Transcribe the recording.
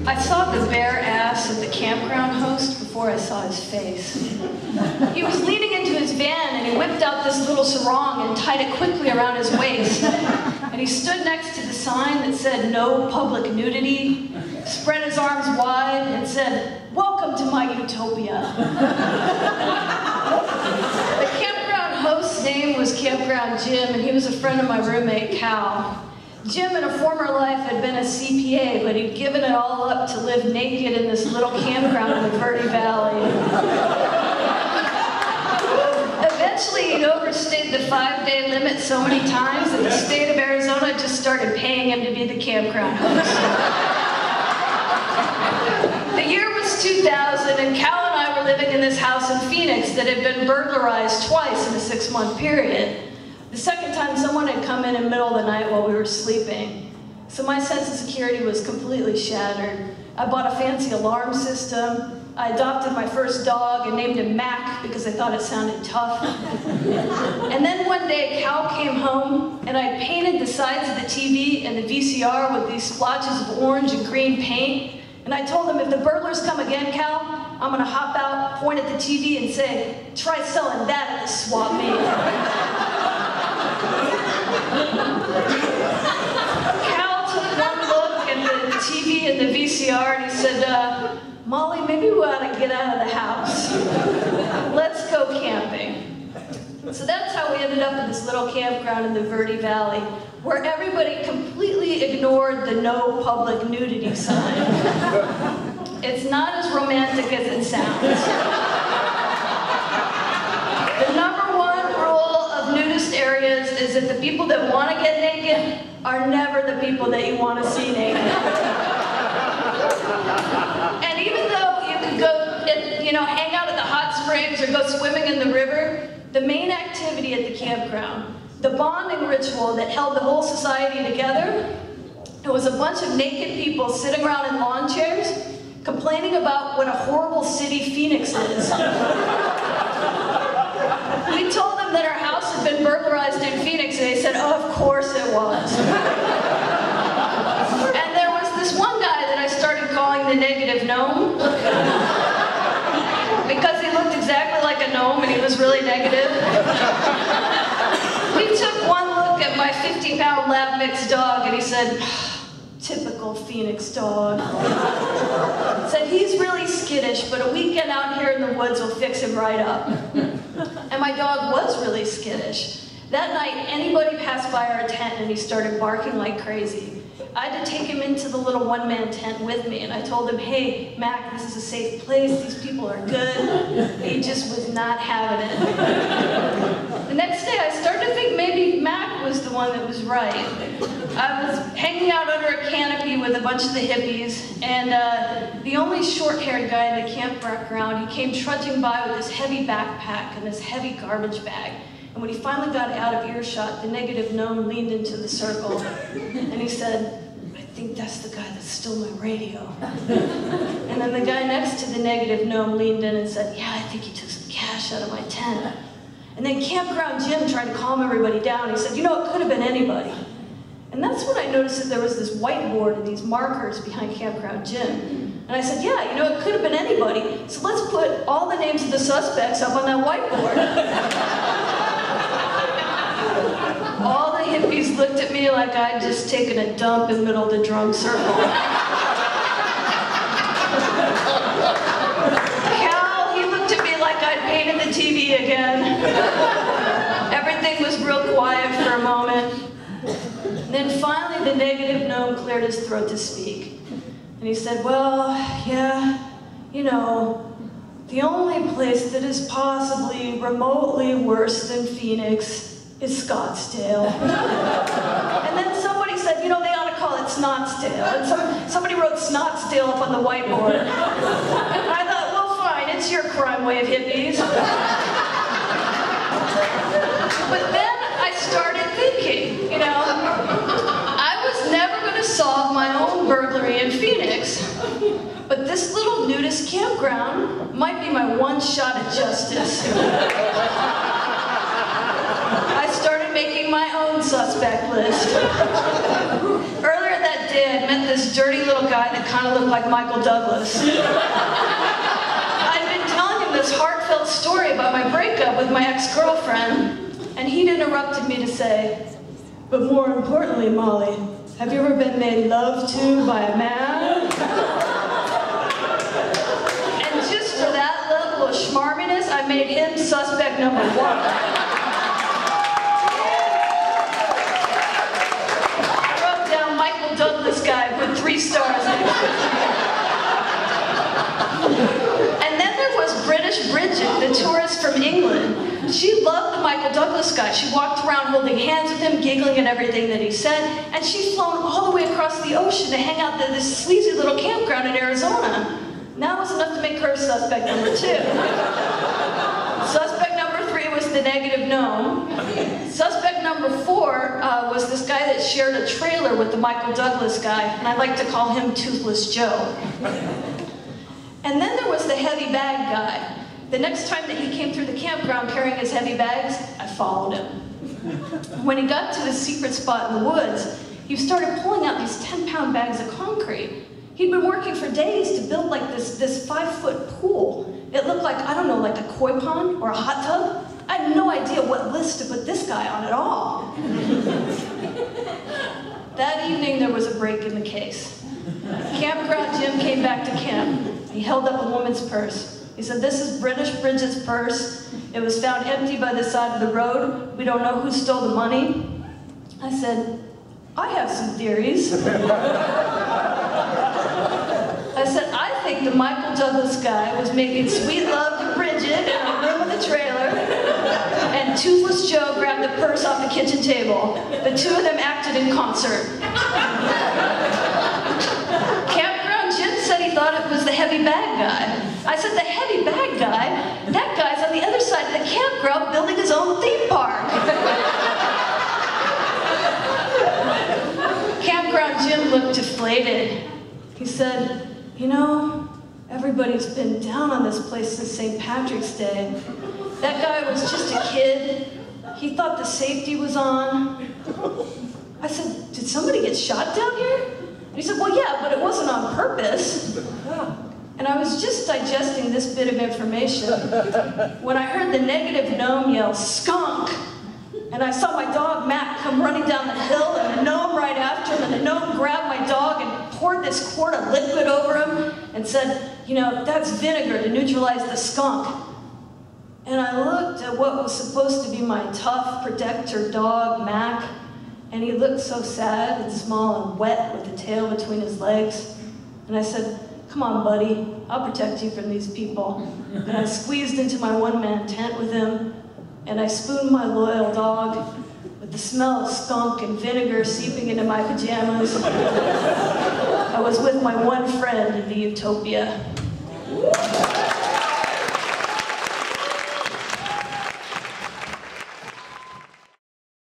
I saw the bare ass of the campground host before I saw his face. He was leaning into his van and he whipped out this little sarong and tied it quickly around his waist. And he stood next to the sign that said, "No public nudity," spread his arms wide and said, "Welcome to my utopia." The campground host's name was Campground Jim, and he was a friend of my roommate, Cal. Jim, in a former life, had been a CPA, but he'd given it all up to live naked in this little campground in the Verde Valley. Eventually, he'd overstayed the 5-day limit so many times that the state of Arizona just started paying him to be the campground host. The year was 2000, and Cal and I were living in this house in Phoenix that had been burglarized twice in a 6-month period. The second time, someone had come in the middle of the night while we were sleeping. So my sense of security was completely shattered. I bought a fancy alarm system. I adopted my first dog and named him Mac because I thought it sounded tough. And then one day, Cal came home, and I painted the sides of the TV and the VCR with these splotches of orange and green paint. And I told him, if the burglars come again, Cal, I'm gonna hop out, point at the TV, and say, "Try selling that at the swap meet." Cal took one look at the TV and the VCR and he said, "Molly, maybe we ought to get out of the house. Let's go camping." So that's how we ended up in this little campground in the Verde Valley, where everybody completely ignored the "no public nudity" sign. It's not as romantic as it sounds. The number one rule of nudist areas is that the people that want to get naked are never the people that you want to see naked. And even though you could go, hang out at the hot springs or go swimming in the river, the main activity at the campground, the bonding ritual that held the whole society together, it was a bunch of naked people sitting around in lawn chairs complaining about what a horrible city Phoenix is. We told them that our house had been burglarized in Phoenix, and they said, "Oh, of course it was." And there was this one guy that I started calling the negative gnome, because he looked exactly like a gnome and he was really negative. We took one look at my 50-pound lab mix dog and he said, "Typical Phoenix dog." He said, "He's really skittish, but a weekend out here in the woods will fix him right up." And my dog was really skittish. That night, anybody passed by our tent and he started barking like crazy. I had to take him into the little one-man tent with me, and I told him, "Hey, Mac, this is a safe place, these people are good." He just was not having it. The next day, I started to think maybe Mac was the one that was right. I was hanging out under a canopy with a bunch of the hippies, and the only short-haired guy in the campground, he came trudging by with this heavy backpack and this heavy garbage bag. And when he finally got out of earshot, the negative gnome leaned into the circle, and he said, "I think that's the guy that stole my radio." And then the guy next to the negative gnome leaned in and said, "Yeah, I think he took some cash out of my tent." And then Campground Jim tried to calm everybody down. He said, "You know, it could have been anybody." And that's when I noticed that there was this whiteboard and these markers behind Campground Jim. And I said, "Yeah, you know, it could have been anybody. So let's put all the names of the suspects up on that whiteboard." All the hippies looked at me like I'd just taken a dump in the middle of the drum circle. Cal, he looked at me like I'd painted the TV again. Everything was real quiet for a moment. And then finally the negative gnome cleared his throat to speak. And he said, "Well, yeah, you know, the only place that is possibly remotely worse than Phoenix is Scottsdale." And then somebody said, "You know, they ought to call it Snotsdale." And somebody wrote Snotsdale up on the whiteboard. And I thought, well, fine, it's your crime wave, hippies. But then I started thinking, you know, I was never going to solve my own burglary in Phoenix, but this little nudist campground might be my one shot at justice. I started making my own suspect list. Earlier that day, I met this dirty little guy that kind of looked like Michael Douglas. I'd been telling him this heartfelt story about my breakup with my ex-girlfriend, and he'd interrupted me to say, "But more importantly, Molly, have you ever been made love to by a man?" And just for that level of schmarminess, I made him suspect number 1. Douglas guy put 3 stars next to it. And then there was British Bridget, the tourist from England. She loved the Michael Douglas guy. She walked around holding hands with him, giggling at everything that he said, and she'd flown all the way across the ocean to hang out at this sleazy little campground in Arizona. And that was enough to make her suspect number 2. Suspect number 3 was the negative gnome. Suspect number 4 was this guy that shared a trailer with the Michael Douglas guy, and I like to call him Toothless Joe. And then there was the heavy bag guy. The next time that he came through the campground carrying his heavy bags, I followed him. When he got to his secret spot in the woods, he started pulling out these 10-pound bags of concrete. He'd been working for days to build like this 5-foot pool. It looked like, I don't know, like a koi pond or a hot tub. I had no idea what list to put this guy on at all. That evening, there was a break in the case. Campground Jim came back to camp. He held up a woman's purse. He said, "This is British Bridget's purse. It was found empty by the side of the road. We don't know who stole the money." I said, "I have some theories." I said, "I think the Michael Douglas guy was making sweet love to Bridget in a room with a trailer, and Toothless Joe grabbed the purse off the kitchen table. The 2 of them acted in concert." Campground Jim said he thought it was the heavy bag guy. I said, "The heavy bag guy? That guy's on the other side of the campground building his own theme park." Campground Jim looked deflated. He said, "You know, everybody's been down on this place since St. Patrick's Day. That guy was just a kid. He thought the safety was on." I said, "Did somebody get shot down here?" And he said, "Well, yeah, but it wasn't on purpose." And I was just digesting this bit of information when I heard the negative gnome yell, "Skunk!" And I saw my dog, Matt, come running down the hill, and the gnome right after him, and the gnome grabbed my dog and poured this quart of liquid over him and said, "You know, that's vinegar to neutralize the skunk." And I looked at what was supposed to be my tough protector dog, Mac, and he looked so sad and small and wet with the tail between his legs. And I said, "Come on, buddy, I'll protect you from these people." And I squeezed into my one-man tent with him, and I spooned my loyal dog with the smell of skunk and vinegar seeping into my pajamas. I was with my one friend in the utopia.